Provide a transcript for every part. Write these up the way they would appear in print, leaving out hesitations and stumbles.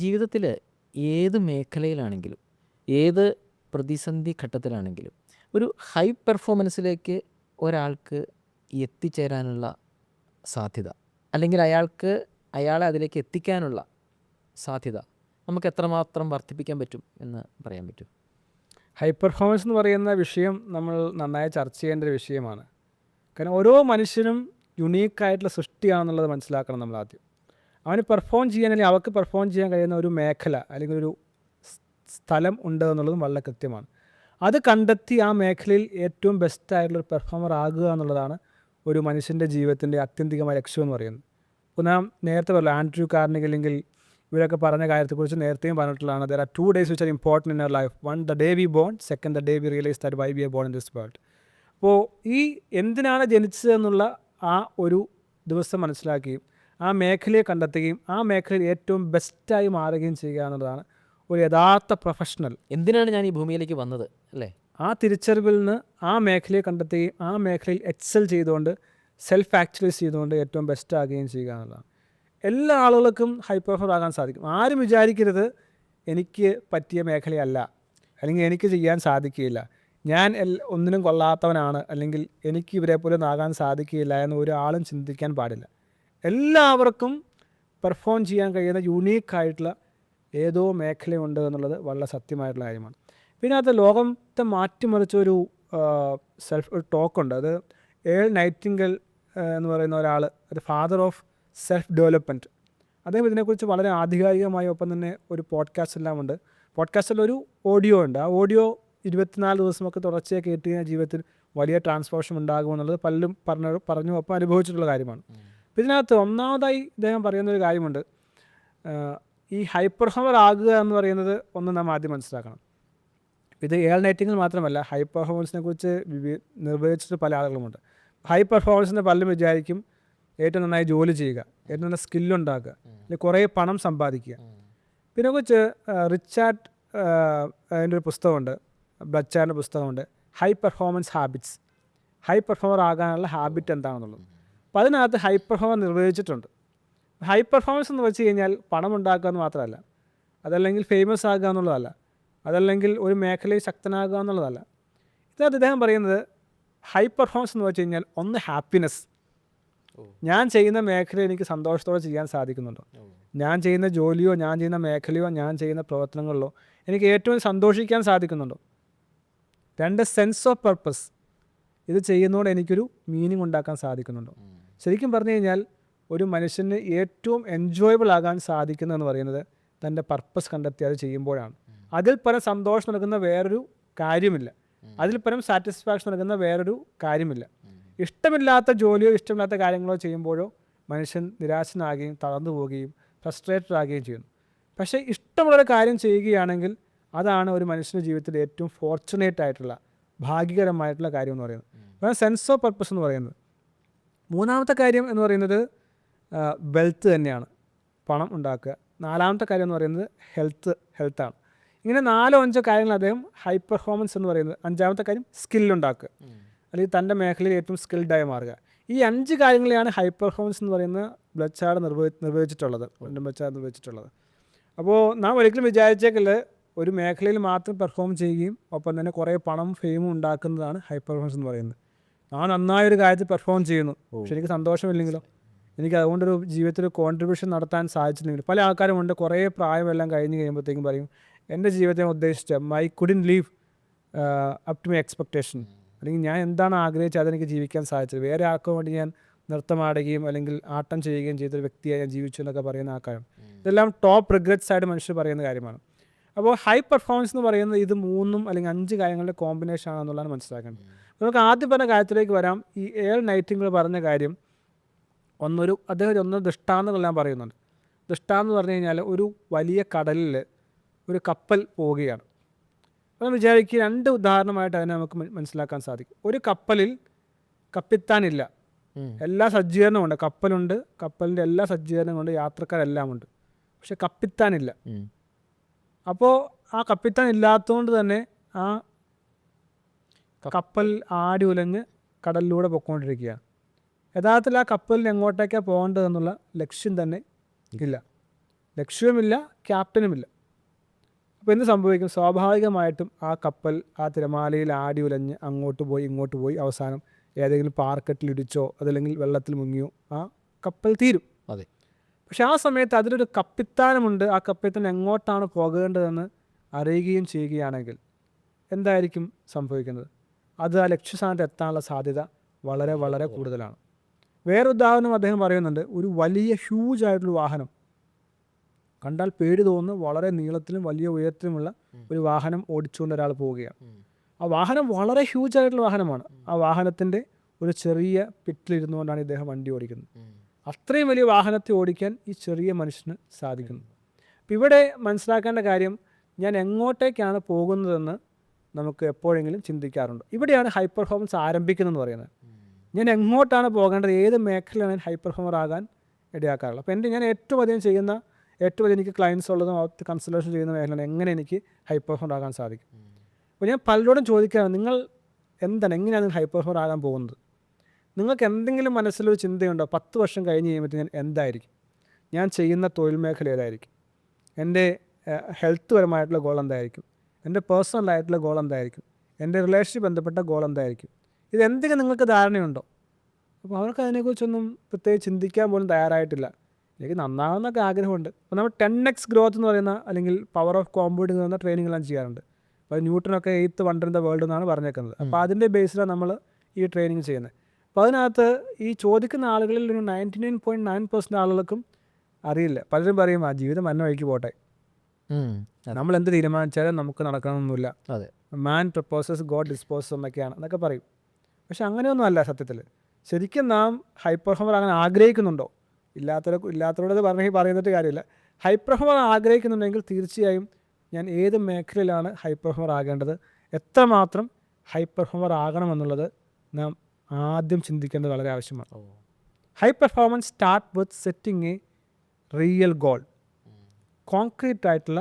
ജീവിതത്തിൽ ഏത് മേഖലയിലാണെങ്കിലും ഏത് പ്രതിസന്ധി ഘട്ടത്തിലാണെങ്കിലും ഒരു ഹൈ പെർഫോമൻസിലേക്ക് ഒരാൾക്ക് എത്തിച്ചേരാനുള്ള സാധ്യത അല്ലെങ്കിൽ അയാളെ അതിലേക്ക് എത്തിക്കാനുള്ള സാധ്യത നമുക്ക് എത്രമാത്രം വർദ്ധിപ്പിക്കാൻ പറ്റും എന്ന് പറയാൻ പറ്റും? ഹൈ പെർഫോമൻസ് എന്ന് പറയുന്ന വിഷയം നമ്മൾ നന്നായി ചർച്ച ചെയ്യേണ്ട ഒരു വിഷയമാണ്. കാരണം ഓരോ മനുഷ്യനും യുണീക്കായിട്ടുള്ള സൃഷ്ടിയാണെന്നുള്ളത് മനസ്സിലാക്കണം നമ്മൾ ആദ്യം. അവന് പെർഫോം ചെയ്യാൻ അല്ലെങ്കിൽ അവർക്ക് പെർഫോം ചെയ്യാൻ കഴിയുന്ന ഒരു മേഖല അല്ലെങ്കിൽ ഒരു സ്ഥലം ഉണ്ട് എന്നുള്ളതും വളരെ കൃത്യമാണ്. അത് കണ്ടെത്തി ആ മേഖലയിൽ ഏറ്റവും ബെസ്റ്റായിട്ടുള്ളൊരു പെർഫോമർ ആകുക എന്നുള്ളതാണ് ഒരു മനുഷ്യൻ്റെ ജീവിതത്തിൻ്റെ ആത്യന്തികമായ ലക്ഷ്യം എന്ന് പറയുന്നത്. ഇപ്പോൾ നാം നേരത്തെ പറഞ്ഞു ആൻഡ്രൂ കാർണിഗ് അല്ലെങ്കിൽ ഇവരൊക്കെ പറഞ്ഞ കാര്യത്തെക്കുറിച്ച് നേരത്തെയും പറഞ്ഞിട്ടുള്ളതാണ്. There are 2 days which are important in our life. One, the day we born. Second, the day we realize that why we are born in this world. അപ്പോൾ ഈ എന്തിനാണ് ജനിച്ചതെന്നുള്ള ആ ഒരു ദിവസം മനസ്സിലാക്കുകയും ആ മേഖലയെ കണ്ടെത്തുകയും ആ മേഖലയിൽ ഏറ്റവും ബെസ്റ്റായി മാറുകയും ചെയ്യുക എന്നുള്ളതാണ് ഒരു യഥാർത്ഥ പ്രൊഫഷണൽ. എന്തിനാണ് ഞാൻ ഈ ഭൂമിയിലേക്ക് വന്നത് അല്ലേ? ആ തിരിച്ചറിവിൽ നിന്ന് ആ മേഖലയെ കണ്ടെത്തുകയും ആ മേഖലയിൽ എക്സൽ ചെയ്തുകൊണ്ട് സെൽഫ് ആക്ച്വലൈസ് ചെയ്തുകൊണ്ട് ഏറ്റവും ബെസ്റ്റ് ആകുകയും ചെയ്യുക എന്നുള്ളതാണ്. എല്ലാ ആളുകൾക്കും ഹൈ പെർഫോമർ ആകാൻ സാധിക്കും. ആരും വിചാരിക്കരുത് എനിക്ക് പറ്റിയ മേഖലയല്ല അല്ലെങ്കിൽ എനിക്ക് ചെയ്യാൻ സാധിക്കുകയില്ല, ഞാൻ ഒന്നിനും കൊള്ളാത്തവനാണ്, അല്ലെങ്കിൽ എനിക്ക് ഇവരെ പോലെ ആകാൻ സാധിക്കുകയില്ല എന്ന് ഒരാളും ചിന്തിക്കാൻ പാടില്ല. എല്ലാവർക്കും പെർഫോം ചെയ്യാൻ കഴിയുന്ന യുണീക്കായിട്ടുള്ള ഏതോ മേഖലയുണ്ട് എന്നുള്ളത് വളരെ സത്യമായിട്ടുള്ള കാര്യമാണ്. പിന്നെ അത് ലോകത്തെ മാറ്റിമറിച്ച ഒരു ഒരു ടോക്കുണ്ട്. അത് ഏൾ നൈറ്റിംഗൽ എന്ന് പറയുന്ന ഒരാൾ, അത് ഫാദർ ഓഫ് സെൽഫ് ഡെവലപ്മെൻറ്റ്. അദ്ദേഹം ഇതിനെക്കുറിച്ച് വളരെ ആധികാരികമായി ഒപ്പം തന്നെ ഒരു പോഡ്കാസ്റ്റ് എല്ലാം ഉണ്ട്. പോഡ്കാസ്റ്റിൽ ഒരു ഓഡിയോ ഉണ്ട്. ആ ഓഡിയോ 24 ദിവസമൊക്കെ തുടർച്ചയായി കേട്ട് കഴിഞ്ഞാൽ ജീവിതത്തിൽ വലിയ ട്രാൻസ്ഫോർമേഷൻ ഉണ്ടാകുമെന്നുള്ളത് പലരും പറഞ്ഞു ഒപ്പം അനുഭവിച്ചിട്ടുള്ള കാര്യമാണ്. അപ്പോൾ ഇതിനകത്ത് ഒന്നാമതായി ഇദ്ദേഹം പറയുന്നൊരു കാര്യമുണ്ട്. ഈ ഹൈ പെർഫോമർ ആകുക എന്ന് പറയുന്നത് ഒന്ന് നാം ആദ്യം മനസ്സിലാക്കണം. ഇത് ഏൾ നൈറ്റിംഗിൽ മാത്രമല്ല, ഹൈ പെർഫോമൻസിനെ കുറിച്ച് നിർവചിച്ചിട്ട് പല ആളുകളുമുണ്ട്. ഹൈ പെർഫോമൻസിൻ്റെ പലരും വിചാരിക്കും ഏറ്റവും നന്നായി ജോലി ചെയ്യുക, ഏറ്റവും നല്ല സ്കില്ലുണ്ടാക്കുക, അല്ലെങ്കിൽ കുറേ പണം സമ്പാദിക്കുക. പിന്നെ കുറിച്ച് റിച്ചാർഡ് അതിൻ്റെ ഒരു പുസ്തകമുണ്ട്, ബ്ലച്ചാറിൻ്റെ പുസ്തകമുണ്ട്, high performance habits. High performer ആകാനുള്ള ഹാബിറ്റ് എന്താണെന്നുള്ളത്. അപ്പോൾ അതിനകത്ത് ഹൈ പെർഫോമർ നിർവചിച്ചിട്ടുണ്ട്. ഹൈ പെർഫോമൻസ് എന്ന് വെച്ച് കഴിഞ്ഞാൽ പണം ഉണ്ടാക്കുക എന്ന് മാത്രമല്ല, അതല്ലെങ്കിൽ ഫേമസ് ആകുക എന്നുള്ളതല്ല, അതല്ലെങ്കിൽ ഒരു മേഖലയിൽ ശക്തനാകുക എന്നുള്ളതല്ല. ഇതിനകത്ത് ഇദ്ദേഹം പറയുന്നത് ഹൈ പെർഫോമൻസ് എന്ന് വെച്ച് കഴിഞ്ഞാൽ ഒന്ന് ഹാപ്പിനെസ്. ഞാൻ ചെയ്യുന്ന മേഖല എനിക്ക് സന്തോഷത്തോടെ ചെയ്യാൻ സാധിക്കുന്നുണ്ടോ, ഞാൻ ചെയ്യുന്ന ജോലിയോ ഞാൻ ചെയ്യുന്ന മേഖലയോ ഞാൻ ചെയ്യുന്ന പ്രവർത്തനങ്ങളിലോ എനിക്ക് ഏറ്റവും സന്തോഷിക്കാൻ സാധിക്കുന്നുണ്ടോ. 2, സെൻസ് ഓഫ് പർപ്പസ്. ഇത് ചെയ്യുന്നതുകൊണ്ട് എനിക്കൊരു മീനിങ് ഉണ്ടാക്കാൻ സാധിക്കുന്നുണ്ടോ. ശരിക്കും പറഞ്ഞു കഴിഞ്ഞാൽ ഒരു മനുഷ്യന് ഏറ്റവും എൻജോയബിൾ ആകാൻ സാധിക്കുന്നതെന്ന് പറയുന്നത് തൻ്റെ പർപ്പസ് കണ്ടെത്തി അത് ചെയ്യുമ്പോഴാണ്. അതിൽ പരം സന്തോഷം നൽകുന്ന വേറൊരു കാര്യമില്ല, അതിൽ പരം സാറ്റിസ്ഫാക്ഷൻ നൽകുന്ന വേറൊരു കാര്യമില്ല. ഇഷ്ടമില്ലാത്ത ജോലിയോ ഇഷ്ടമില്ലാത്ത കാര്യങ്ങളോ ചെയ്യുമ്പോഴോ മനുഷ്യൻ നിരാശനാകുകയും തളർന്നു പോവുകയും ഫ്രസ്ട്രേറ്റഡ് ആകുകയും ചെയ്യുന്നു. പക്ഷേ ഇഷ്ടമുള്ളൊരു കാര്യം ചെയ്യുകയാണെങ്കിൽ അതാണ് ഒരു മനുഷ്യൻ്റെ ജീവിതത്തിൽ ഏറ്റവും ഫോർച്ചുനേറ്റ് ആയിട്ടുള്ള ഭാഗ്യകരമായിട്ടുള്ള കാര്യം എന്ന് പറയുന്നത്. അതാണ് സെൻസ് ഓഫ് പർപ്പസ് എന്ന് പറയുന്നത്. മൂന്നാമത്തെ കാര്യം എന്ന് പറയുന്നത് വെൽത്ത് തന്നെയാണ്, പണം ഉണ്ടാക്കുക. നാലാമത്തെ കാര്യം എന്ന് പറയുന്നത് ഹെൽത്താണ്. ഇങ്ങനെ 4-5 കാര്യങ്ങൾ അദ്ദേഹം ഹൈ പെർഫോമൻസ് എന്ന് പറയുന്നത്. അഞ്ചാമത്തെ കാര്യം സ്കില്ലുണ്ടാക്കുക, അല്ലെങ്കിൽ തൻ്റെ മേഖലയിൽ ഏറ്റവും സ്കിൽഡായി മാറുക. ഈ 5 കാര്യങ്ങളെയാണ് ഹൈ പെർഫോമൻസ് എന്ന് പറയുന്ന ബ്ലച്ചാർഡ് നിർവചിച്ചിട്ടുള്ളത്. അപ്പോൾ നാം ഒരിക്കലും വിചാരിച്ചേക്കല്ല ഒരു മേഖലയിൽ മാത്രം പെർഫോം ചെയ്യുകയും ഒപ്പം തന്നെ കുറേ പണം ഫെയിമും ഉണ്ടാക്കുന്നതാണ് ഹൈ പെർഫോമൻസ് എന്ന് പറയുന്നത്. ഞാൻ നന്നായൊരു കാര്യത്തിൽ പെർഫോം ചെയ്യുന്നു, പക്ഷെ എനിക്ക് സന്തോഷമില്ലെങ്കിലോ, എനിക്ക് അതുകൊണ്ടൊരു ജീവിതത്തിൽ കോൺട്രിബ്യൂഷൻ നടത്താൻ സാധിച്ചില്ലെങ്കിലും. പല ആൾക്കാരുമുണ്ട് കുറേ പ്രായമെല്ലാം കഴിഞ്ഞ് കഴിയുമ്പോഴത്തേക്കും പറയും എൻ്റെ ജീവിതത്തെ ഉദ്ദേശിച്ച I couldn't live up to my expectation, അല്ലെങ്കിൽ ഞാൻ എന്താണ് ആഗ്രഹിച്ചത് അതെനിക്ക് ജീവിക്കാൻ സാധിച്ചത്, വേറെ ആർക്കും വേണ്ടി ഞാൻ നൃത്തമാടുകയും അല്ലെങ്കിൽ ആട്ടം ചെയ്യുകയും ചെയ്തൊരു വ്യക്തിയായി ഞാൻ ജീവിച്ചു എന്നൊക്കെ പറയുന്ന ആൾക്കാരും. ഇതെല്ലാം ടോപ്പ് റിഗ്രറ്റ്സ് ആയിട്ട് മനുഷ്യർ പറയുന്ന കാര്യമാണ്. അപ്പോൾ ഹൈ പെർഫോമൻസ് എന്ന് പറയുന്നത് ഇത് 3 അല്ലെങ്കിൽ 5 കാര്യങ്ങളുടെ കോമ്പിനേഷൻ ആണെന്നുള്ളതാണ് മനസ്സിലാക്കേണ്ടത്. നമുക്ക് ആദ്യം പറഞ്ഞ കാര്യത്തിലേക്ക് വരാം. ഈ ഏൾ നൈറ്റിംഗേൽ പറഞ്ഞ കാര്യം അദ്ദേഹം ദൃഷ്ടാന്തങ്ങളെല്ലാം പറയുന്നുണ്ട്. ദൃഷ്ടാന്തം പറഞ്ഞു കഴിഞ്ഞാൽ ഒരു വലിയ കടലിൽ ഒരു കപ്പൽ പോവുകയാണ്. അപ്പം വിചാരിക്കുക 2 ഉദാഹരണമായിട്ട് അതിനെ നമുക്ക് മനസ്സിലാക്കാൻ സാധിക്കും. ഒരു കപ്പലിൽ കപ്പിത്താനില്ല, എല്ലാ സജ്ജീകരണവും ഉണ്ട്, കപ്പലുണ്ട്, കപ്പലിൻ്റെ എല്ലാ സജ്ജീകരണവും ഉണ്ട്, യാത്രക്കാരെല്ലാം ഉണ്ട്, പക്ഷെ കപ്പിത്താനില്ല. അപ്പോൾ ആ കപ്പിത്താൻ ഇല്ലാത്തതുകൊണ്ട് തന്നെ ആ കപ്പൽ ആടി ഉലഞ്ഞ് കടലിലൂടെ പൊയ്ക്കൊണ്ടിരിക്കുകയാണ്. യഥാർത്ഥത്തിൽ ആ കപ്പലിന് എങ്ങോട്ടേക്കാണ് പോകേണ്ടതെന്നുള്ള ലക്ഷ്യം തന്നെ ഇല്ല. ലക്ഷ്യവുമില്ല, ക്യാപ്റ്റനുമില്ല. അപ്പോൾ എന്ത് സംഭവിക്കും? സ്വാഭാവികമായിട്ടും ആ കപ്പൽ ആ തിരമാലയിൽ ആടി ഉലഞ്ഞ് അങ്ങോട്ട് പോയി ഇങ്ങോട്ട് പോയി അവസാനം ഏതെങ്കിലും പാറക്കെട്ടിൽ ഇടിച്ചോ അതല്ലെങ്കിൽ വെള്ളത്തിൽ മുങ്ങിയോ ആ കപ്പൽ തീരും. അതെ. പക്ഷെ ആ സമയത്ത് അതിലൊരു കപ്പിത്താനമുണ്ട്. ആ കപ്പിത്താൻ എങ്ങോട്ടാണ് പോകേണ്ടതെന്ന് അറിയുകയും ചെയ്യുകയാണെങ്കിൽ എന്തായിരിക്കും സംഭവിക്കുന്നത്? അത് ആ ലക്ഷ്യസ്ഥാനത്ത് എത്താനുള്ള സാധ്യത വളരെ വളരെ കൂടുതലാണ്. വേറെ ഉദാഹരണം അദ്ദേഹം പറയുന്നുണ്ട്. ഒരു വലിയ ഹ്യൂജ് ആയിട്ടുള്ള വാഹനം കണ്ടാൽ പേടി തോന്നുന്നു, വളരെ നീളത്തിലും വലിയ ഉയരത്തിലുമുള്ള ഒരു വാഹനം ഓടിച്ചുകൊണ്ട് ഒരാൾ പോവുകയാണ്. ആ വാഹനം വളരെ ഹ്യൂജ് ആയിട്ടുള്ള വാഹനമാണ്. ആ വാഹനത്തിൻ്റെ ഒരു ചെറിയ പിറ്റിലിരുന്നുകൊണ്ടാണ് ഇദ്ദേഹം വണ്ടി ഓടിക്കുന്നത്. അത്രയും വലിയ വാഹനത്തെ ഓടിക്കാൻ ഈ ചെറിയ മനുഷ്യന് സാധിക്കുന്നു. അപ്പം ഇവിടെ മനസ്സിലാക്കേണ്ട കാര്യം, ഞാൻ എങ്ങോട്ടേക്കാണ് പോകുന്നതെന്ന് നമുക്ക് എപ്പോഴെങ്കിലും ചിന്തിക്കാറുണ്ട്. ഇവിടെയാണ് ഹൈ പെർഫോമൻസ് ആരംഭിക്കുന്നതെന്ന് പറയുന്നത്. ഞാൻ എങ്ങോട്ടാണ് പോകേണ്ടത്, ഏത് മേഖലയാണ് ഹൈ പെർഫോമർ ആകാൻ ഇടയാക്കാറുള്ളത്. അപ്പോൾ ഞാൻ ഏറ്റവും അധികം എനിക്ക് ക്ലയൻസ് ഉള്ളതും കൺസൾട്ടേഷൻ ചെയ്യുന്ന മേഖലയാണ് എങ്ങനെ എനിക്ക് ഹൈ പെർഫോമർ ആകാൻ സാധിക്കും. അപ്പോൾ ഞാൻ പലരോടും ചോദിക്കുകയാണ്, നിങ്ങൾ എങ്ങനെയാണ് ഹൈ പെർഫോമർ ആകാൻ പോകുന്നത്? നിങ്ങൾക്ക് എന്തെങ്കിലും മനസ്സിലൊരു ചിന്തയുണ്ടോ? 10 വർഷം കഴിഞ്ഞ് കഴിയുമ്പോഴത്തേക്കും ഞാൻ എന്തായിരിക്കും? ഞാൻ ചെയ്യുന്ന തൊഴിൽ മേഖല ഏതായിരിക്കും? എൻ്റെ ഹെൽത്ത് പരമായിട്ടുള്ള ഗോൾ എന്തായിരിക്കും? എൻ്റെ പേഴ്സണലായിട്ടുള്ള ഗോൾ എന്തായിരിക്കും? എൻ്റെ റിലേഷൻഷിപ്പ് ബന്ധപ്പെട്ട ഗോൾ എന്തായിരിക്കും? ഇതെന്തെങ്കിലും നിങ്ങൾക്ക് ധാരണയുണ്ടോ? അപ്പോൾ അവർക്ക് അതിനെക്കുറിച്ചൊന്നും പ്രത്യേകിച്ച് ചിന്തിക്കാൻ പോലും തയ്യാറായിട്ടില്ല. എനിക്ക് നന്നാകുന്നൊക്കെ ആഗ്രഹമുണ്ട്. അപ്പോൾ നമ്മൾ 10x ഗ്രോത്ത് എന്ന് പറയുന്ന അല്ലെങ്കിൽ പവർ ഓഫ് കോമ്പൗണ്ടിങ് എന്ന് പറയുന്ന ട്രെയിനിങ്ങെല്ലാം ചെയ്യാറുണ്ട്. അപ്പോൾ ന്യൂട്ടനൊക്കെ 8th wonder in the world എന്നാണ് പറഞ്ഞേക്കുന്നത്. അപ്പോൾ അതിൻ്റെ ബേസിലാണ് നമ്മൾ ഈ ട്രെയിനിങ് ചെയ്യുന്നത്. അപ്പോൾ അതിനകത്ത് ഈ ചോദിക്കുന്ന ആളുകളിൽ ഒരു 99.9% ആളുകൾക്കും അറിയില്ല. പലരും പറയും ആ ജീവിതം മന്ന വഴിക്ക് പോട്ടെ, നമ്മൾ എന്ത് തീരുമാനിച്ചാലും നമുക്ക് നടക്കണമെന്നൊന്നുമില്ല, മാൻ പ്രപ്പോസസ് ഗോഡ് ഡിസ്പോസസ് എന്നൊക്കെ പറയും. പക്ഷെ അങ്ങനെയൊന്നും അല്ല സത്യത്തിൽ. ശരിക്കും നാം ഹൈ പെർഫോമർ ആകാൻ ആഗ്രഹിക്കുന്നുണ്ടോ? ഇല്ലാത്തവരോട് പറയുന്നിട്ട് കാര്യമില്ല. ഹൈ പെർഫോമർ ആഗ്രഹിക്കുന്നുണ്ടെങ്കിൽ തീർച്ചയായും ഞാൻ ഏത് മേഖലയിലാണ് ഹൈ പെർഫോമർ ആകേണ്ടത്, എത്രമാത്രം ഹൈ പെർഫോമർ ആകണമെന്നുള്ളത് നാം ആദ്യം ചിന്തിക്കേണ്ടത് വളരെ ആവശ്യമാണ്. High performance start with setting A real goal. Concrete ആയിട്ടുള്ള,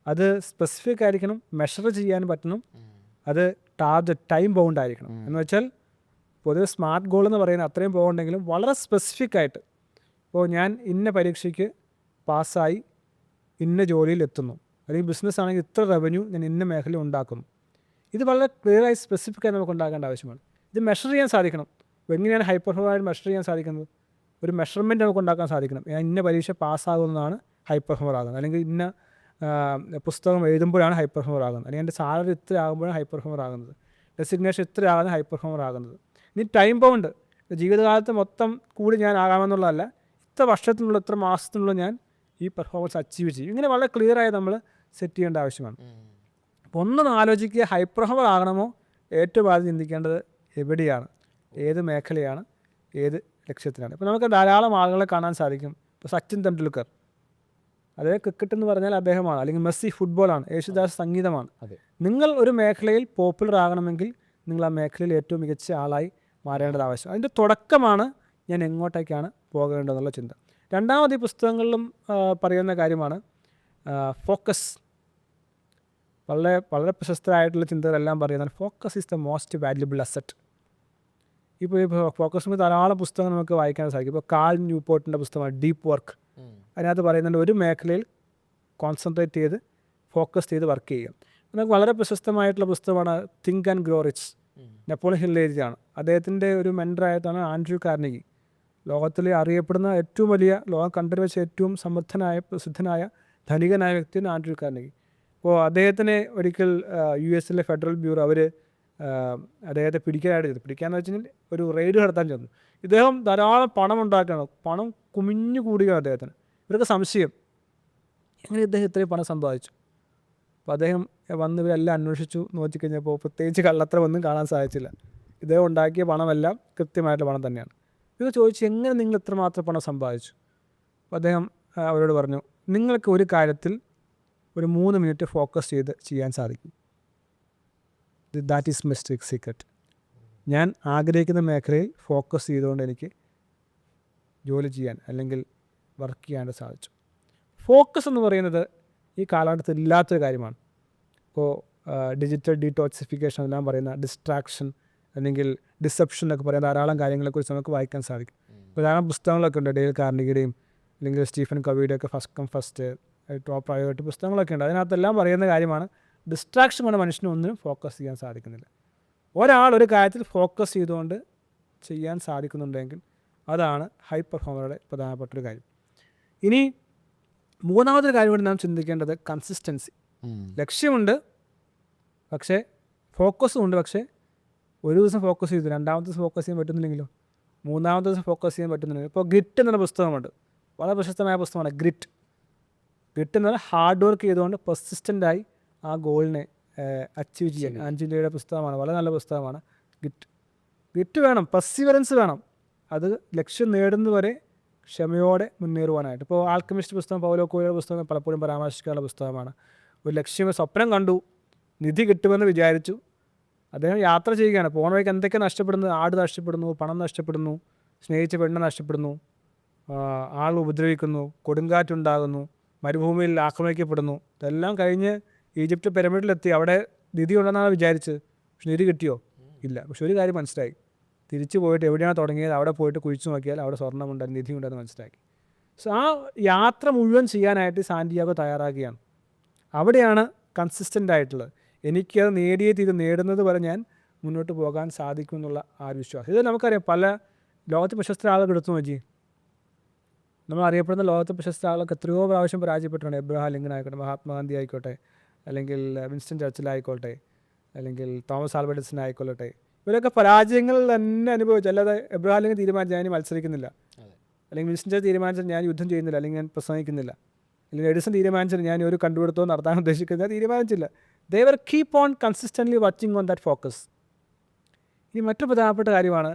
അത് സ്പെസിഫിക് ആയിരിക്കണം, മെഷർ ചെയ്യാൻ പറ്റണം, അത് ടാർഗറ്റ് ടൈം ബൗണ്ട് ആയിരിക്കണം. എന്ന് വെച്ചാൽ പൊതുവെ സ്മാർട്ട് ഗോൾ എന്ന് പറയുന്നത് അത്രയും പോകുന്നുണ്ടെങ്കിലും വളരെ സ്പെസിഫിക് ആയിട്ട്, ഇപ്പോൾ ഞാൻ ഇന്ന പരീക്ഷയ്ക്ക് പാസ്സായി ഇന്ന ജോലിയിൽ എത്തുന്നു, അല്ലെങ്കിൽ ബിസിനസ് ആണെങ്കിൽ ഇത്ര റവന്യൂ ഞാൻ ഇന്ന മേഖല ഉണ്ടാക്കുന്നു. ഇത് വളരെ ക്ലിയറായി സ്പെസിഫിക്കായി നമുക്ക് ഉണ്ടാക്കേണ്ട ആവശ്യമാണ്. ഇത് മെഷർ ചെയ്യാൻ സാധിക്കണം. അപ്പോൾ എങ്ങനെയാണ് ഹൈ പെർഫോമറായിട്ട് മെഷർ ചെയ്യാൻ സാധിക്കുന്നത്? ഒരു മെഷർമെൻറ്റ് നമുക്ക് ഉണ്ടാക്കാൻ സാധിക്കണം. ഞാൻ ഇന്ന പരീക്ഷ പാസ്സാകുന്നതാണ് ഹൈ പെർഫോമർ ആകുന്നത്, അല്ലെങ്കിൽ ഇന്ന പുസ്തകം എഴുതുമ്പോഴാണ് ഹൈ പെർഫോമർ ആകുന്നത്, അല്ലെങ്കിൽ എൻ്റെ സാലറി ഇത്ര ആകുമ്പോഴാണ് ഹൈ പെർഫോമർ ആകുന്നത്, ഡെസിഗ്നേഷൻ ഇത്ര ആകുന്ന ഹൈ പെർഫോമർ ആകുന്നത്. ഇനി ടൈം ബൗണ്ട്, ജീവിതകാലത്ത് മൊത്തം കൂടി ഞാൻ ആകാമെന്നുള്ളതല്ല, ഇത്ര വർഷത്തിനുള്ള ഇത്ര മാസത്തിനുള്ള ഞാൻ ഈ പെർഫോമൻസ് അച്ചീവ് ചെയ്യും. ഇങ്ങനെ വളരെ ക്ലിയറായി നമ്മൾ സെറ്റ് ചെയ്യേണ്ട ആവശ്യമാണ്. അപ്പോൾ ഒന്നും ആലോചിക്കുക, ഹൈ പെർഫോമർ ആകണമോ? ഏറ്റവും ആദ്യം ചിന്തിക്കേണ്ടത് എവിടെയാണ്, ഏത് മേഖലയാണ്, ഏത് ലക്ഷ്യത്തിലാണ്. ഇപ്പോൾ നമുക്ക് ധാരാളം ആളുകളെ കാണാൻ സാധിക്കും. ഇപ്പോൾ സച്ചിൻ തെണ്ടുൽക്കർ, അതേ ക്രിക്കറ്റ് എന്ന് പറഞ്ഞാൽ അദ്ദേഹമാണ്, അല്ലെങ്കിൽ മെസ്സി ഫുട്ബോളാണ്, യേശുദാസ് സംഗീതമാണ്. നിങ്ങൾ ഒരു മേഖലയിൽ പോപ്പുലർ ആകണമെങ്കിൽ നിങ്ങൾ ആ മേഖലയിൽ ഏറ്റവും മികച്ച ആളായി മാറേണ്ടത് ആവശ്യം. അതിൻ്റെ തുടക്കമാണ് ഞാൻ എങ്ങോട്ടേക്കാണ് പോകേണ്ടതെന്നുള്ള ചിന്ത. രണ്ടാമത് ഈ പുസ്തകങ്ങളിലും പറയുന്ന കാര്യമാണ് ഫോക്കസ്. വളരെ വളരെ പ്രശസ്തരായിട്ടുള്ള ചിന്തകളെല്ലാം പറയുന്നത് focus is the most valuable asset. ഇപ്പോൾ ഈ ഫോക്കസിന് ധാരാളം പുസ്തകങ്ങൾ നമുക്ക് വായിക്കാൻ സാധിക്കും. ഇപ്പോൾ കാൾ ന്യൂപോർട്ടിൻ്റെ പുസ്തകമാണ് ഡീപ്പ് വർക്ക്. അതിനകത്ത് പറയുന്നുണ്ട് ഒരു മേഖലയിൽ കോൺസെൻട്രേറ്റ് ചെയ്ത് ഫോക്കസ് ചെയ്ത് വർക്ക് ചെയ്യുക. നമുക്ക് വളരെ പ്രശസ്തമായിട്ടുള്ള പുസ്തകമാണ് Think and Grow Rich. Napoleon Hill എഴുതിയാണ്. അദ്ദേഹത്തിൻ്റെ ഒരു മെൻറ്ററായിട്ടാണ് ആൻഡ്രൂ കാർനെഗി. ലോകത്തിലെ അറിയപ്പെടുന്ന ഏറ്റവും വലിയ, ലോകം കണ്ടുവച്ച ഏറ്റവും സമർത്ഥനായ പ്രസിദ്ധനായ ധനികനായ വ്യക്തിയാണ് ആൻഡ്രൂ കാർനെഗി. അപ്പോൾ അദ്ദേഹത്തിനെ ഒരിക്കൽ US ഫെഡറൽ ബ്യൂറോ അവർ അദ്ദേഹത്തെ പിടിക്കാന്ന് വെച്ച് കഴിഞ്ഞാൽ ഒരു റെയ്ഡ് നടത്താൻ ചെന്നു. ഇദ്ദേഹം ധാരാളം പണം ഉണ്ടാക്കുകയാണ്, പണം കുമിഞ്ഞു കൂടുകയാണ് അദ്ദേഹത്തിന്. ഇവർക്ക് സംശയം, എങ്ങനെ ഇദ്ദേഹം ഇത്രയും പണം സമ്പാദിച്ചു? അപ്പോൾ അദ്ദേഹം വന്ന് ഇവരെല്ലാം അന്വേഷിച്ചു നോക്കിക്കഴിഞ്ഞപ്പോൾ പ്രത്യേകിച്ച് കള്ളത്തരം ഒന്നും കാണാൻ സാധിച്ചില്ല. ഇദ്ദേഹം ഉണ്ടാക്കിയ പണമെല്ലാം കൃത്യമായിട്ടുള്ള പണം തന്നെയാണ്. ഇവർ ചോദിച്ചു, എങ്ങനെ നിങ്ങൾ ഇത്രമാത്രം പണം സമ്പാദിച്ചു? അപ്പോൾ അദ്ദേഹം അവരോട് പറഞ്ഞു, നിങ്ങൾക്ക് ഒരു കാര്യത്തിൽ ഒരു 3 മിനിറ്റ് ഫോക്കസ് ചെയ്ത് ചെയ്യാൻ സാധിക്കും. That is my secret. ഞാൻ ആഗ്രഹിക്കുന്ന മേഖലയിൽ ഫോക്കസ് ചെയ്തുകൊണ്ട് എനിക്ക് ജോലി ചെയ്യാൻ അല്ലെങ്കിൽ വർക്ക് ചെയ്യാനായിട്ട് സാധിച്ചു. ഫോക്കസ് എന്ന് പറയുന്നത് ഈ കാലഘട്ടത്തിൽ ഇല്ലാത്തൊരു കാര്യമാണ്. ഇപ്പോൾ ഡിജിറ്റൽ ഡീടോക്സിഫിക്കേഷൻ എല്ലാം പറയുന്ന ഡിസ്ട്രാക്ഷൻ അല്ലെങ്കിൽ ഡിസെപ്ഷൻ എന്നൊക്കെ പറയുന്ന ധാരാളം കാര്യങ്ങളെക്കുറിച്ച് നമുക്ക് വായിക്കാൻ സാധിക്കും. ധാരാളം പുസ്തകങ്ങളൊക്കെ ഉണ്ട്, ഡെയിൽ കാർണിഗിയുടെയും അല്ലെങ്കിൽ സ്റ്റീഫൻ കവിയുടെയൊക്കെ first come first top priority പുസ്തകങ്ങളൊക്കെ ഉണ്ട്. അതിനകത്തെല്ലാം പറയുന്ന കാര്യമാണ് ഡിസ്ട്രാക്ഷൻ കൊണ്ട് മനുഷ്യന് ഒന്നിനും ഫോക്കസ് ചെയ്യാൻ സാധിക്കുന്നില്ല. ഒരാൾ ഒരു കാര്യത്തിൽ ഫോക്കസ് ചെയ്തുകൊണ്ട് ചെയ്യാൻ സാധിക്കുന്നുണ്ടെങ്കിൽ അതാണ് ഹൈ പെർഫോമറുടെ പ്രധാനപ്പെട്ടൊരു കാര്യം. ഇനി മൂന്നാമതൊരു കാര്യം കൂടി നാം ചിന്തിക്കേണ്ടത് കൺസിസ്റ്റൻസി. ലക്ഷ്യമുണ്ട്, പക്ഷേ ഫോക്കസും ഉണ്ട്. പക്ഷേ ഒരു ദിവസം ഫോക്കസ് ചെയ്തു, രണ്ടാമത്തെ ദിവസം ഫോക്കസ് ചെയ്യാൻ പറ്റുന്നില്ലെങ്കിലോ, മൂന്നാമത്തെ ദിവസം ഫോക്കസ് ചെയ്യാൻ പറ്റുന്നില്ലെങ്കിലും. ഇപ്പോൾ ഗ്രിറ്റ് എന്നുള്ള പുസ്തകമുണ്ട്, വളരെ പ്രശസ്തമായ പുസ്തകമാണ് ഗ്രിറ്റ്. ഗ്രിറ്റ് എന്ന് പറഞ്ഞാൽ ഹാർഡ് വർക്ക് ചെയ്തുകൊണ്ട് പെർസിസ്റ്റൻ്റായി ആ ഗോളിനെ അച്ചീവ് ചെയ്യാൻ. ആഞ്ചലിയുടെ പുസ്തകമാണ്, വളരെ നല്ല പുസ്തകമാണ് ഗ്രിറ്റ്. ഗ്രിറ്റ് വേണം, പെർസിവറൻസ് വേണം, അത് ലക്ഷ്യം നേടുന്നതുവരെ ക്ഷമയോടെ മുന്നേറുവാനായിട്ട്. ഇപ്പോൾ ആൽക്കമിസ്റ്റ് പുസ്തകം, പൗലോ കോയിലയുടെ പുസ്തകം പലപ്പോഴും പരാമർശിക്കാനുള്ള പുസ്തകമാണ്. ഒരു ലക്ഷ്യം, സ്വപ്നം കണ്ടു, നിധി കിട്ടുമെന്ന് വിചാരിച്ചു, അദ്ദേഹം യാത്ര ചെയ്യുകയാണ്. പോണ വഴിക്ക് എന്തൊക്കെ നഷ്ടപ്പെടുന്നു? ആട് നഷ്ടപ്പെടുന്നു, പണം നഷ്ടപ്പെടുന്നു, സ്നേഹിച്ച പെണ്ണ് നഷ്ടപ്പെടുന്നു, ആൾ ഉപദ്രവിക്കുന്നു, കൊടുങ്കാറ്റുണ്ടാകുന്നു, മരുഭൂമിയിൽ ആക്രമിക്കപ്പെടുന്നു. ഇതെല്ലാം കഴിഞ്ഞ് ഈജിപ്റ്റ് പിരമിഡിലെത്തി. അവിടെ നിധി ഉണ്ടെന്നാണ് വിചാരിച്ചത്, പക്ഷെ നിധി കിട്ടിയോ? ഇല്ല. പക്ഷെ ഒരു കാര്യം മനസ്സിലായി, തിരിച്ചു പോയിട്ട് എവിടെയാണ് തുടങ്ങിയത് അവിടെ പോയിട്ട് കുഴിച്ചു നോക്കിയാൽ അവിടെ സ്വർണ്ണമുണ്ട്, നിധി ഉണ്ടെന്ന് മനസ്സിലാക്കി. സോ ആ യാത്ര മുഴുവൻ ചെയ്യാനായിട്ട് സാന്റിയാഗോ തയ്യാറാക്കുകയാണ്. അവിടെയാണ് കൺസിസ്റ്റൻ്റ് ആയിട്ടുള്ളത്. എനിക്കത് നേടിയേ തീരും, നേടുന്നത് വരെ ഞാൻ മുന്നോട്ട് പോകാൻ സാധിക്കും എന്നുള്ള ആ ഒരു വിശ്വാസം. ഇത് നമുക്കറിയാം, പല ലോകത്ത് പ്രശസ്ത ആളുകൾ എടുത്തു നോക്കി. നമ്മൾ അറിയപ്പെടുന്ന ലോകത്തെ പ്രശസ്ത ആളുകൾക്ക് എത്രയോ പ്രാവശ്യം പരാജയപ്പെട്ടിട്ടുണ്ട്. എബ്രഹാം ലിങ്കൺ ആയിക്കോട്ടെ, മഹാത്മാഗാന്ധി ആയിക്കോട്ടെ, അല്ലെങ്കിൽ വിൻസ്റ്റൺ ചർച്ചിലായിക്കോട്ടെ, അല്ലെങ്കിൽ തോമസ് ആൽവ എഡിസൺ ആയിക്കൊള്ളട്ടെ. ഇവരൊക്കെ പരാജയങ്ങൾ തന്നെ അനുഭവിച്ചു. അല്ലാതെ എബ്രഹാം ലിങ്കൺ തീരുമാനിച്ചു ഞാൻ മത്സരിക്കുന്നില്ല, അല്ലെങ്കിൽ വിൻസ്റ്റൺ ചർച്ചിൽ തീരുമാനിച്ചാൽ ഞാൻ യുദ്ധം ചെയ്യുന്നില്ല, അല്ലെങ്കിൽ ഞാൻ പ്രസംഗിക്കുന്നില്ല, അല്ലെങ്കിൽ എഡിസൺ തീരുമാനിച്ചാൽ ഞാൻ ഒരു കണ്ടുപിടുത്തവും നടത്താൻ ഉദ്ദേശിക്കുന്നത് തീരുമാനിച്ചില്ല. They were keep on consistently watching on that focus. ഇനി മറ്റു പ്രധാനപ്പെട്ട കാര്യമാണ്,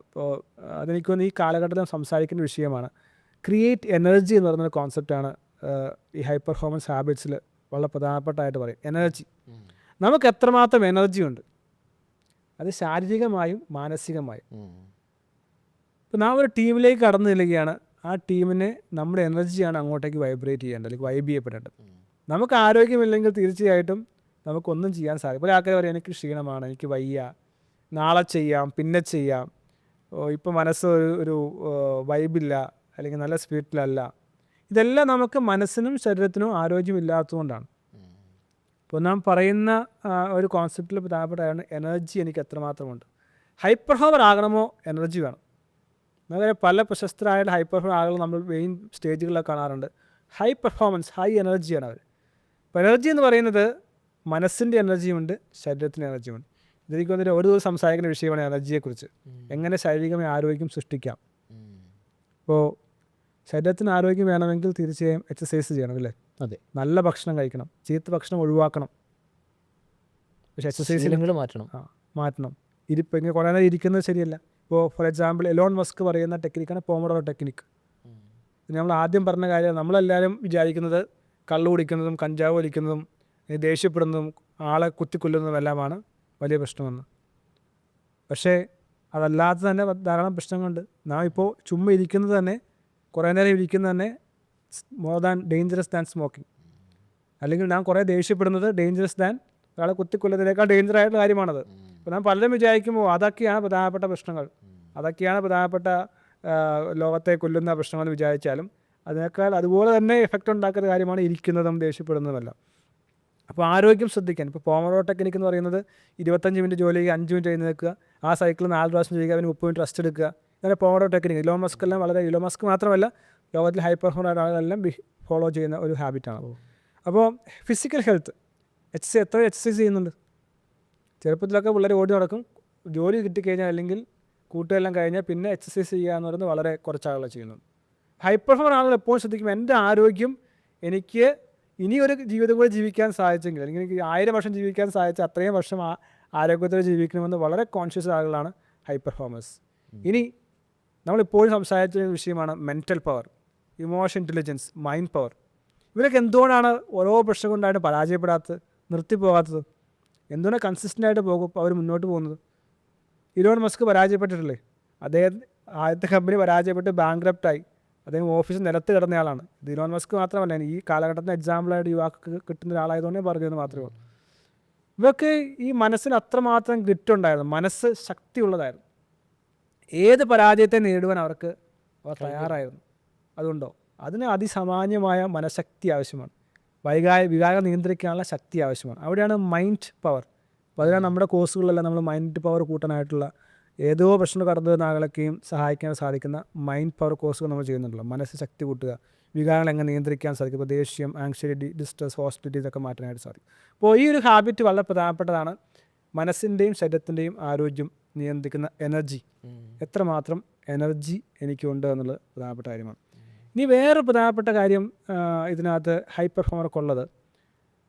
ഇപ്പോൾ അതെനിക്ക് തോന്നുന്നു ഈ കാലഘട്ടത്തിൽ സംസാരിക്കുന്ന വിഷയമാണ്. ക്രിയേറ്റ് എനർജി എന്ന് പറയുന്നൊരു കോൺസെപ്റ്റാണ് ഈ ഹൈ പെർഫോമൻസ് ഹാബിറ്റ്സിൽ വളരെ പ്രധാനപ്പെട്ടായിട്ട് പറയും. എനർജി, നമുക്ക് എത്രമാത്രം എനർജി ഉണ്ട്, അത് ശാരീരികമായും മാനസികമായും. ഇപ്പോൾ നാം ഒരു ടീമിലേക്ക് കടന്നു ചെല്ലുകയാണ്, ആ ടീമിനെ നമ്മുടെ എനർജിയാണ് അങ്ങോട്ടേക്ക് വൈബ്രേറ്റ് ചെയ്യേണ്ടത്, അല്ലെങ്കിൽ വൈബ് ചെയ്യപ്പെടേണ്ടത്. നമുക്ക് ആരോഗ്യമില്ലെങ്കിൽ തീർച്ചയായിട്ടും നമുക്കൊന്നും ചെയ്യാൻ സാധിക്കും. ഇപ്പോൾ ആൾക്കാർ പറയും എനിക്ക് ക്ഷീണമാണ്, എനിക്ക് വയ്യ, നാളെ ചെയ്യാം, പിന്നെ ചെയ്യാം, ഇപ്പോൾ മനസ്സ് ഒരു വൈബില്ല, അല്ലെങ്കിൽ നല്ല സ്പിരിറ്റിലല്ല. ഇതെല്ലാം നമുക്ക് മനസ്സിനും ശരീരത്തിനും ആരോഗ്യമില്ലാത്തതുകൊണ്ടാണ്. ഇപ്പോൾ നാം പറയുന്ന ഒരു കോൺസെപ്റ്റിൽ പ്രധാനപ്പെട്ടാണ് എനർജി എനിക്ക് എത്രമാത്രമുണ്ട്. ഹൈ പെർഫോമർ ആകണമോ എനർജി വേണം. നമുക്ക് പല പ്രശസ്തരായ ഹൈ പെർഫോമർ ആളുകൾ നമ്മൾ മെയിൻ സ്റ്റേജുകളിലൊക്കെ കാണാറുണ്ട്. ഹൈ പെർഫോമൻസ്, ഹൈ എനർജിയാണ് അവർ. അപ്പോൾ എനർജി എന്ന് പറയുന്നത് മനസ്സിൻ്റെ എനർജിയുമുണ്ട്, ശരീരത്തിൻ്റെ എനർജിയുമുണ്ട്. ഇതെനിക്ക് വന്നിട്ട് ഒരു ദിവസം സംസാരിക്കുന്ന വിഷയമാണ് എനർജിയെക്കുറിച്ച്. എങ്ങനെ ശാരീരികമായ ആരോഗ്യം സൃഷ്ടിക്കാം. ഇപ്പോൾ ശരീരത്തിന് ആരോഗ്യം വേണമെങ്കിൽ തീർച്ചയായും എക്സസൈസ് ചെയ്യണം, അല്ലേ? അതെ. നല്ല ഭക്ഷണം കഴിക്കണം, ചീത്ത ഭക്ഷണം ഒഴിവാക്കണം. പക്ഷേ എക്സസൈസിൽ മാറ്റണം. ഇരിപ്പ് ഇങ്ങനെ കുറേ നേരം ഇരിക്കുന്നത് ശരിയല്ല. ഇപ്പോൾ ഫോർ എക്സാമ്പിൾ എലോൺ മസ്ക് പറയുന്ന ടെക്നിക്കാണ് പോമഡോറോ ടെക്നിക്ക്. നമ്മൾ ആദ്യം പറഞ്ഞ കാര്യം, നമ്മളെല്ലാവരും വിചാരിക്കുന്നത് കള്ളു കുടിക്കുന്നതും കഞ്ചാവ് വലിക്കുന്നതും ദേഷ്യപ്പെടുന്നതും ആളെ കുത്തിക്കൊല്ലുന്നതും എല്ലാമാണ് വലിയ പ്രശ്നമെന്ന്. പക്ഷേ അതല്ലാതെ തന്നെ ധാരാളം പ്രശ്നങ്ങളുണ്ട്. നാം ഇപ്പോൾ ചുമ്മാ ഇരിക്കുന്നത് തന്നെ, കുറേ നേരം ഇരിക്കുന്നത് തന്നെ more than dangerous than smoking. അല്ലെങ്കിൽ നാം കുറേ ദേഷ്യപ്പെടുന്നത് ഡേഞ്ചറസ് ദാൻ ഒരാളെ കുത്തിക്കൊല്ലുന്നതിനേക്കാൾ ഡേഞ്ചറായിട്ടുള്ള കാര്യമാണത്. അപ്പോൾ നാം പലരും വിചാരിക്കുമ്പോൾ അതൊക്കെയാണ് പ്രധാനപ്പെട്ട പ്രശ്നങ്ങൾ, അതൊക്കെയാണ് പ്രധാനപ്പെട്ട ലോകത്തെ കൊല്ലുന്ന പ്രശ്നങ്ങളെന്ന് വിചാരിച്ചാലും അതിനേക്കാൾ അതുപോലെ തന്നെ എഫക്റ്റ് ഉണ്ടാക്കുന്ന കാര്യമാണ് ഇരിക്കുന്നതും ദേഷ്യപ്പെടുന്നതുമെല്ലാം. അപ്പോൾ ആരോഗ്യം ശ്രദ്ധിക്കാൻ. ഇപ്പോൾ പോമഡോറോ ടെക്നിക്ക് എന്ന് പറയുന്നത് 25 മിനിറ്റ് ജോലി ചെയ്യുക, 5 മിനിറ്റ് എഴുന്നേൽക്കുക, ആ സൈക്കിൾ 4 പ്രാവശ്യം ചെയ്യുക, അതിന് 30 മിനിറ്റ് റെസ്റ്റ് എടുക്കുക. അങ്ങനെ പോമഡോറോ ടെക്നിക്ക് ഇലോൺ മസ്ക് എല്ലാം വളരെ, ഇലോൺ മസ്ക് മാത്രമല്ല ലോകത്തിൽ ഹൈ പെർഫോമർ ആളുകളെല്ലാം ഫോളോ ചെയ്യുന്ന ഒരു ഹാബിറ്റാണ്. അപ്പോൾ ഫിസിക്കൽ ഹെൽത്ത്, എത്ര എക്സസൈസ് ചെയ്യുന്നുണ്ട്? ചെറുപ്പത്തിലൊക്കെ പിള്ളേർ ഓടി നടക്കും, ജോലി കിട്ടിക്കഴിഞ്ഞാൽ അല്ലെങ്കിൽ കൂട്ടുകാരെല്ലാം കഴിഞ്ഞാൽ പിന്നെ എക്സസൈസ് ചെയ്യുക എന്ന് പറയുന്നത് വളരെ കുറച്ചാളുകൾ ചെയ്യുന്നുണ്ട്. ഹൈ പെർഫോമർ ആളുകൾ എപ്പോഴും ശ്രദ്ധിക്കും, എൻ്റെ ആരോഗ്യം എനിക്ക് ഇനി ഒരു ജീവിതം കൂടെ ജീവിക്കാൻ സാധിച്ചെങ്കിൽ, അല്ലെങ്കിൽ എനിക്ക് 1000 വർഷം ജീവിക്കാൻ സാധിച്ച അത്രയും വർഷം ആരോഗ്യത്തോടെ ജീവിക്കണമെന്ന് വളരെ കോൺഷ്യസ് ആളുകളാണ് ഹൈ പെർഫോമേഴ്സ്. ഇനി നമ്മളിപ്പോഴും സംസാരിച്ച വിഷയമാണ് mental power, emotion intelligence, mind power. ഇവരൊക്കെ എന്തുകൊണ്ടാണ് ഓരോ പ്രശ്നം കൊണ്ടായിട്ട് പരാജയപ്പെടാത്തത്, നിർത്തിപ്പോകാത്തത്? എന്തുകൊണ്ടാണ് കൺസിസ്റ്റൻ്റായിട്ട് അവർ മുന്നോട്ട് പോകുന്നത്? ഇലോൺ മസ്ക് പരാജയപ്പെട്ടിട്ടില്ലേ? അദ്ദേഹം ആദ്യത്തെ കമ്പനി പരാജയപ്പെട്ട് ബാങ്ക്രപ്റ്റായി, അദ്ദേഹം ഓഫീസിൽ നിലത്ത് കിടന്നയാളാണ്. ഇത് ഇലോൺ മസ്ക് മാത്രമല്ല, ഈ കാലഘട്ടത്തിന് എക്സാമ്പിളായിട്ട് യുവാക്കൾക്ക് കിട്ടുന്ന ഒരാളായതുകൊണ്ടേ പറഞ്ഞതെന്ന് മാത്രമേ ഉള്ളൂ. ഇവർക്ക് ഈ മനസ്സിന് അത്രമാത്രം ഗ്രിറ്റുണ്ടായിരുന്നു, മനസ്സ് ശക്തിയുള്ളതായിരുന്നു. ഏത് പരാജയത്തെ നേടുവാൻ അവർ തയ്യാറായിരുന്നു. അതുണ്ടോ? അതിന് അതിസാമാന്യമായ മനഃശക്തി ആവശ്യമാണ്. വികാരം നിയന്ത്രിക്കാനുള്ള ശക്തി ആവശ്യമാണ്. അവിടെയാണ് മൈൻഡ് പവർ. അപ്പോൾ അതിനാണ് നമ്മുടെ കോഴ്സുകളിലെല്ലാം നമ്മൾ മൈൻഡ് പവർ കൂട്ടാനായിട്ടുള്ള ഏതോ പ്രശ്നം കടന്നു വരുന്ന ആളുകളൊക്കെയും സഹായിക്കാൻ സാധിക്കുന്ന മൈൻഡ് പവർ കോഴ്സുകൾ നമ്മൾ ചെയ്യുന്നുണ്ടല്ലോ. മനസ്സ് ശക്തി കൂട്ടുക, വികാരങ്ങൾ എങ്ങനെ നിയന്ത്രിക്കാൻ സാധിക്കും, ഇപ്പോൾ ദേഷ്യം, ആങ്സൈറ്റി, ഡിസ്ട്രസ്, ഹോസ്റ്റിലിറ്റി ഇതൊക്കെ മാറ്റാനായിട്ട് സാധിക്കും. അപ്പോൾ ഈ ഒരു ഹാബിറ്റ് വളരെ പ്രധാനപ്പെട്ടതാണ്. മനസ്സിൻ്റെയും ശരീരത്തിൻ്റെയും ആരോഗ്യം നിയന്ത്രിക്കുന്ന എനർജി, എത്രമാത്രം എനർജി എനിക്കുണ്ട് എന്നുള്ളത് പ്രധാനപ്പെട്ട കാര്യമാണ്. ഇനി വേറെ പ്രധാനപ്പെട്ട കാര്യം ഇതിനകത്ത് ഹൈ പെർഫോമർക്കുള്ളത്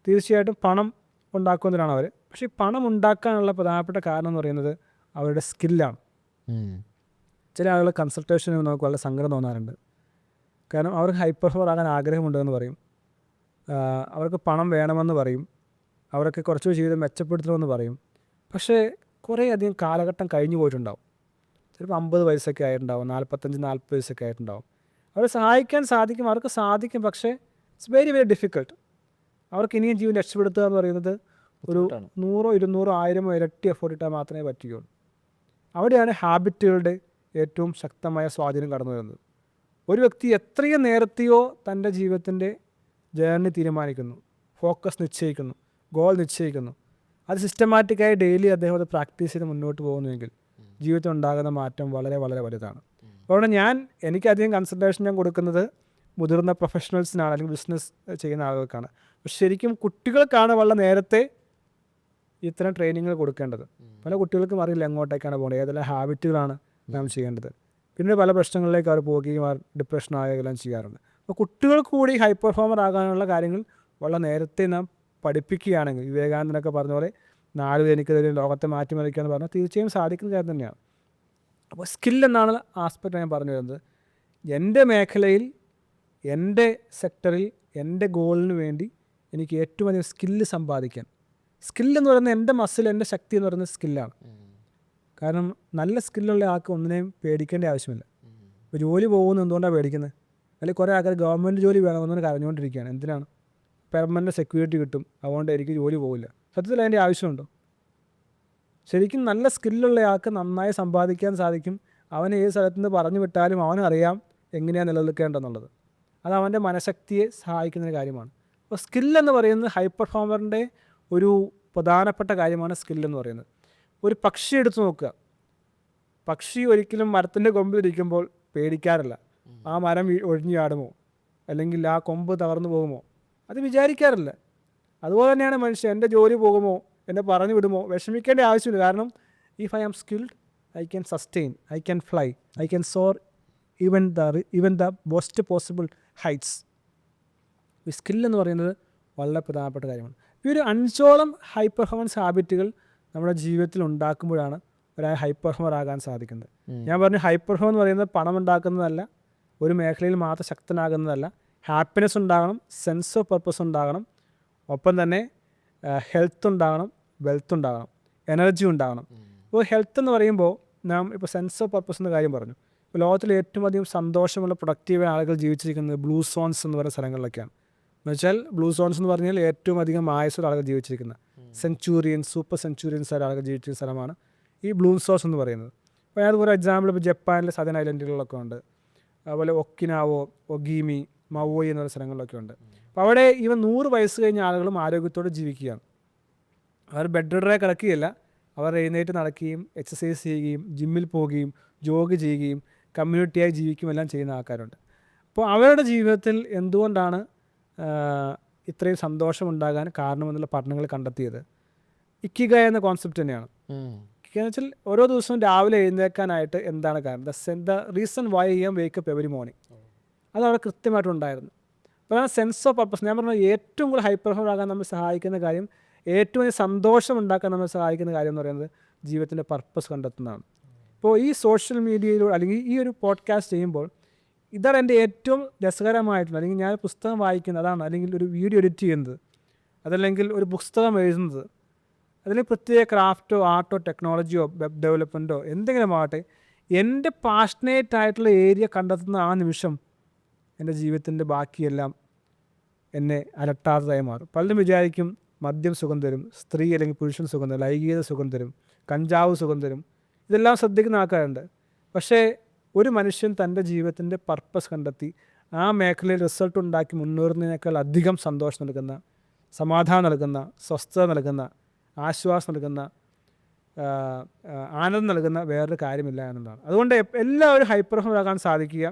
തീർച്ചയായിട്ടും പണം ഉണ്ടാക്കുന്നതിനാണ് അവർ. പക്ഷേ ഈ പണം ഉണ്ടാക്കാനുള്ള പ്രധാനപ്പെട്ട കാരണം എന്ന് പറയുന്നത് അവരുടെ സ്കില്ലാണ്. ചില ആളുകൾ കൺസൾട്ടേഷന് നമുക്ക് വളരെ സങ്കടം തോന്നാറുണ്ട്. കാരണം അവർക്ക് ഹൈ പെർഫോമർ ആകാൻ ആഗ്രഹമുണ്ടെന്ന് പറയും, അവർക്ക് പണം വേണമെന്ന് പറയും, അവർക്ക് കുറച്ച് ജീവിതം മെച്ചപ്പെടുത്തണമെന്ന് പറയും. പക്ഷേ കുറേ അധികം കാലഘട്ടം കഴിഞ്ഞു പോയിട്ടുണ്ടാവും. ചിലപ്പോൾ 50 വയസ്സൊക്കെ ആയിട്ടുണ്ടാവും, 45-40 വയസ്സൊക്കെ ആയിട്ടുണ്ടാവും. അവരെ സഹായിക്കാൻ സാധിക്കും, അവർക്ക് സാധിക്കും. പക്ഷേ ഇറ്റ്സ് വെരി വെരി ഡിഫിക്കൾട്ട്. അവർക്ക് ഇനിയും ജീവൻ രക്ഷപ്പെടുത്തുക എന്ന് പറയുന്നത് ഒരു 100, 200, 1000 ഇരട്ടി എഫോർട്ട് ഇട്ടാൽ മാത്രമേ പറ്റുകയുള്ളൂ. അവിടെയാണ് ഹാബിറ്റുകളുടെ ഏറ്റവും ശക്തമായ സ്വാധീനം കടന്നു വരുന്നത്. ഒരു വ്യക്തി എത്രയും നേരത്തെയോ തൻ്റെ ജീവിതത്തിൻ്റെ ജേർണി തീരുമാനിക്കുന്നു, ഫോക്കസ് നിശ്ചയിക്കുന്നു, ഗോൾ നിശ്ചയിക്കുന്നു, അത് സിസ്റ്റമാറ്റിക്കായി ഡെയിലി അദ്ദേഹം അത് പ്രാക്ടീസ് ചെയ്ത് മുന്നോട്ട് പോകുന്നുവെങ്കിൽ ജീവിതത്തിൽ ഉണ്ടാകുന്ന മാറ്റം വളരെ വളരെ വലുതാണ്. അതുകൊണ്ട് എനിക്കധികം കൺസൾട്ടേഷൻ ഞാൻ കൊടുക്കുന്നത് മുതിർന്ന പ്രൊഫഷണൽസിനാണ്, അല്ലെങ്കിൽ ബിസിനസ് ചെയ്യുന്ന ആളുകൾക്കാണ്. പക്ഷെ ശരിക്കും കുട്ടികൾക്കാണ് വളരെ നേരത്തെ ഇത്തരം ട്രെയിനിങ്ങൾ കൊടുക്കേണ്ടത്. പല കുട്ടികൾക്കും അറിയില്ല എങ്ങോട്ടേക്കാണ് പോകേണ്ടത്, ഏതെല്ലാം ഹാബിറ്റുകളാണ് നാം ചെയ്യേണ്ടത്. പിന്നെ പല പ്രശ്നങ്ങളിലേക്ക് അവർ പോവുകയും ഡിപ്രഷൻ ആകുകയെല്ലാം ചെയ്യാറുണ്ട്. അപ്പോൾ കുട്ടികൾക്ക് കൂടി ഹൈ പെർഫോമർ ആകാനുള്ള കാര്യങ്ങൾ വളരെ നേരത്തെ നാം പഠിപ്പിക്കുകയാണെങ്കിൽ, വിവേകാനന്ദനൊക്കെ പറഞ്ഞ പോലെ 4 എനിക്കതൊരു ലോകത്തെ മാറ്റിമറിക്കുക എന്ന് പറഞ്ഞാൽ തീർച്ചയായും സാധിക്കുന്ന കാര്യം തന്നെയാണ്. അപ്പോൾ സ്കിൽ എന്നാണ് ആസ്പെക്റ്റ് ഞാൻ പറഞ്ഞു വരുന്നത്. എൻ്റെ മേഖലയിൽ, എൻ്റെ സെക്ടറിൽ, എൻ്റെ ഗോളിന് വേണ്ടി എനിക്ക് ഏറ്റവും അധികം സ്കില്ല് സമ്പാദിക്കാൻ, സ്കില്ലെന്ന് പറയുന്നത് എൻ്റെ മസിൽ, എൻ്റെ ശക്തി എന്ന് പറയുന്നത് സ്കില്ലാണ്. കാരണം നല്ല സ്കില്ലുള്ള ആൾക്ക് ഒന്നിനെയും പേടിക്കേണ്ട ആവശ്യമില്ല. ഇപ്പോൾ ജോലി പോകുന്നത് എന്തുകൊണ്ടാണ് പേടിക്കുന്നത്? അല്ലെങ്കിൽ കുറേ ആൾക്കാർ ഗവൺമെൻറ് ജോലി വേണമെന്ന് കരഞ്ഞുകൊണ്ടിരിക്കുകയാണ്. എന്തിനാണ്? പെർമനൻറ്റ് സെക്യൂരിറ്റി കിട്ടും, അതുകൊണ്ട് എനിക്ക് ജോലി പോകില്ല. സത്യത്തിൽ അതിൻ്റെ ആവശ്യമുണ്ടോ? ശരിക്കും നല്ല സ്കില്ലുള്ള ആൾക്ക് നന്നായി സമ്പാദിക്കാൻ സാധിക്കും. അവനെ ഏത് സ്ഥലത്തു നിന്ന് പറഞ്ഞു വിട്ടാലും അവനറിയാം എങ്ങനെയാണ് നിലനിൽക്കേണ്ടതെന്നുള്ളത്. അത് അവൻ്റെ മനഃശക്തിയെ സഹായിക്കുന്നൊരു കാര്യമാണ്. അപ്പോൾ സ്കില്ലെന്ന് പറയുന്നത് ഹൈ പെർഫോമറിൻ്റെ ഒരു പ്രധാനപ്പെട്ട കാര്യമാണ് സ്കില്ലെന്ന് പറയുന്നത്. ഒരു പക്ഷി എടുത്തു നോക്കുക. പക്ഷി ഒരിക്കലും മരത്തിൻ്റെ കൊമ്പിലിരിക്കുമ്പോൾ പേടിക്കാറില്ല. ആ മരം ഒഴിഞ്ഞു ചാടുമോ, അല്ലെങ്കിൽ ആ കൊമ്പ് തകർന്നു പോകുമോ, അത് വിചാരിക്കാറില്ല. അതുപോലെ തന്നെയാണ് മനുഷ്യൻ. എൻ്റെ ജോലി പോകുമോ, എന്നെ പറഞ്ഞു വിടുമോ, വിഷമിക്കേണ്ട ആവശ്യമില്ല. കാരണം if I am skilled I can sustain, I can fly, I can soar even the best possible heights. ഈ സ്കില്ലെന്ന് പറയുന്നത് വളരെ പ്രധാനപ്പെട്ട കാര്യമാണ്. ഈ ഒരു 5ഓളം ഹൈ പെർഫോമൻസ് ഹാബിറ്റുകൾ നമ്മുടെ ജീവിതത്തിൽ ഉണ്ടാക്കുമ്പോഴാണ് ഒരാൾ ഹൈ പെർഫോമർ ആകാൻ സാധിക്കുന്നത്. ഞാൻ പറഞ്ഞു, ഹൈ പെർഫോമർ എന്ന് പറയുന്നത് പണം ഉണ്ടാക്കുന്നതല്ല, ഒരു മേഖലയിൽ മാത്രം ശക്തനാകുന്നതല്ല. ഹാപ്പിനെസ് ഉണ്ടാകണം, സെൻസ് ഓഫ് പർപ്പസ് ഉണ്ടാകണം, ഒപ്പം തന്നെ ഹെൽത്ത് ഉണ്ടാകണം, വെൽത്ത് ഉണ്ടാകണം, എനർജി ഉണ്ടാകണം. ഇപ്പോൾ ഹെൽത്ത് എന്ന് പറയുമ്പോൾ നാം ഇപ്പോൾ സെൻസ് ഓഫ് പർപ്പസ് എന്ന കാര്യം പറഞ്ഞു. ഇപ്പോൾ ലോകത്തിൽ ഏറ്റവും അധികം സന്തോഷമുള്ള പ്രൊഡക്റ്റീവ് ആളുകൾ ജീവിച്ചിരിക്കുന്നത് ബ്ലൂ സോൺസ് എന്ന് പറയുന്ന സ്ഥലങ്ങളിലൊക്കെയാണ്. എന്നുവെച്ചാൽ ബ്ലൂ സോൺസ് എന്ന് പറഞ്ഞാൽ ഏറ്റവും അധികം ആയുസ്സുള്ള ആളുകൾ ജീവിച്ചിരിക്കുന്നത്, സെഞ്ചുറിയൻസ്, സൂപ്പർ സെഞ്ചുറിയൻസ് ആയ ആളുകൾ ജീവിച്ചിരിക്കുന്ന സ്ഥലമാണ് ഈ ബ്ലൂ സോൺസ് എന്ന് പറയുന്നത്. അപ്പോൾ അതുപോലെ എക്സാമ്പിൾ ഇപ്പോൾ ജപ്പാനിലെ സദേൺ ഐലൻഡുകളിലൊക്കെ ഉണ്ട്, അതുപോലെ ഒക്കിനാവോ, ഒഗീമി, മവോയി എന്ന സ്ഥലങ്ങളിലൊക്കെ ഉണ്ട്. അപ്പോൾ അവിടെ 100 വയസ്സ് കഴിഞ്ഞ ആളുകളും ആരോഗ്യത്തോടെ ജീവിക്കുകയാണ്. അവർ ബെഡ് റിഡറായി കിടക്കുകയില്ല, അവർ എഴുന്നേറ്റ് നടക്കുകയും എക്സസൈസ് ചെയ്യുകയും ജിമ്മിൽ പോവുകയും ജോഗ് ചെയ്യുകയും കമ്മ്യൂണിറ്റിയായി ജീവിക്കുകയും എല്ലാം ചെയ്യുന്ന ആൾക്കാരുണ്ട്. അപ്പോൾ അവരുടെ ജീവിതത്തിൽ എന്തുകൊണ്ടാണ് ഇത്രയും സന്തോഷമുണ്ടാകാൻ കാരണമെന്നുള്ള പഠനങ്ങൾ കണ്ടെത്തിയത് ഇക്കിഗ എന്ന കോൺസെപ്റ്റ് തന്നെയാണ്. ഇക്കിഗ എന്ന് വെച്ചാൽ ഓരോ ദിവസവും രാവിലെ എഴുന്നേൽക്കാനായിട്ട് എന്താണ് കാരണം, the reason why I am wake up every morning, അത് അവിടെ കൃത്യമായിട്ടുണ്ടായിരുന്നു. അപ്പോൾ ആ സെൻസ് ഓഫ് പർപ്പസ്, ഞാൻ പറഞ്ഞത് ഏറ്റവും കൂടുതൽ ഹൈ പെർഫോമർ ആകാൻ നമ്മൾ സഹായിക്കുന്ന കാര്യം, ഏറ്റവും വലിയ സന്തോഷം ഉണ്ടാക്കാൻ നമ്മൾ സഹായിക്കുന്ന കാര്യം എന്ന് പറയുന്നത് ജീവിതത്തിൻ്റെ പർപ്പസ് കണ്ടെത്തുന്നതാണ്. ഇപ്പോൾ ഈ സോഷ്യൽ മീഡിയയിലൂടെ അല്ലെങ്കിൽ ഈ ഒരു പോഡ്കാസ്റ്റ് ചെയ്യുമ്പോൾ ഇതാണ് എൻ്റെ ഏറ്റവും രസകരമായിട്ടുള്ള, അല്ലെങ്കിൽ ഞാൻ പുസ്തകം വായിക്കുന്നത് അതാണ്, അല്ലെങ്കിൽ ഒരു വീഡിയോ എഡിറ്റ് ചെയ്യുന്നത്, അതല്ലെങ്കിൽ ഒരു പുസ്തകം എഴുതുന്നത്, അതിൽ പ്രത്യേക ക്രാഫ്റ്റോ ആർട്ടോ ടെക്നോളജിയോ വെബ് ഡെവലപ്മെൻറ്റോ എന്തെങ്കിലും ആകട്ടെ, എൻ്റെ പാഷനേറ്റ് ആയിട്ടുള്ള ഏരിയ കണ്ടെത്തുന്ന ആ നിമിഷം എൻ്റെ ജീവിതത്തിൻ്റെ ബാക്കിയെല്ലാം എന്നെ അലട്ടാത്തതായി മാറും. പലരും വിചാരിക്കും മദ്യം സുഖം തരും, സ്ത്രീ അല്ലെങ്കിൽ പുരുഷൻ സുഖം തരും, ലൈംഗികത സുഖം തരും, കഞ്ചാവ് സുഖം തരും, ഇതെല്ലാം ശ്രദ്ധിക്കുന്ന ആൾക്കാരുണ്ട്. പക്ഷേ ഒരു മനുഷ്യൻ തൻ്റെ ജീവിതത്തിൻ്റെ പർപ്പസ് കണ്ടെത്തി ആ മേഖലയിൽ റിസൾട്ട് ഉണ്ടാക്കി മുന്നേറുന്നതിനേക്കാൾ അധികം സന്തോഷം നൽകുന്ന, സമാധാനം നൽകുന്ന, സ്വസ്ഥത നൽകുന്ന, ആശ്വാസം നൽകുന്ന, ആനന്ദം നൽകുന്ന വേറൊരു കാര്യമില്ല എന്നുള്ളതാണ്. അതുകൊണ്ട് എല്ലാവരും ഹൈ പെർഫോമർ ആകാൻ സാധിക്കുക.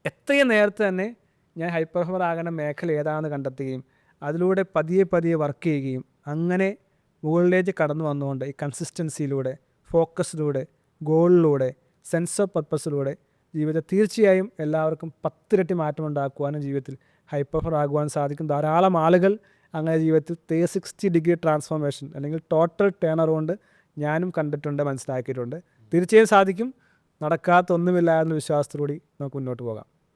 എത്രയും നേരത്തെ തന്നെ ഞാൻ ഹൈ പെർഫോമർ ആകുന്ന മേഖല ഏതാണെന്ന് കണ്ടെത്തുകയും അതിലൂടെ പതിയെ പതിയെ വർക്ക് ചെയ്യുകയും അങ്ങനെ മുകളിലേക്ക് കടന്നു വന്നുകൊണ്ട് ഈ കൺസിസ്റ്റൻസിയിലൂടെ, ഫോക്കസിലൂടെ, ഗോളിലൂടെ, സെൻസ് ഓഫ് പർപ്പസിലൂടെ ജീവിതത്തിൽ തീർച്ചയായും എല്ലാവർക്കും 10 ഇരട്ടി മാറ്റം ഉണ്ടാക്കുവാനും ജീവിതത്തിൽ ഹൈ പെർഫോമർ ആകുവാനും സാധിക്കും. ധാരാളം ആളുകൾ അങ്ങനെ ജീവിതത്തിൽ 360 ഡിഗ്രി ട്രാൻസ്ഫോർമേഷൻ അല്ലെങ്കിൽ ടോട്ടൽ ടേൺ അറൗണ്ട് ഞാനും കണ്ടിട്ടുണ്ട്, മനസ്സിലാക്കിയിട്ടുണ്ട്. തീർച്ചയായും സാധിക്കും. നടക്കാത്ത ഒന്നുമില്ല എന്ന വിശ്വാസത്തോടുകൂടി നമുക്ക് മുന്നോട്ട് പോകാം.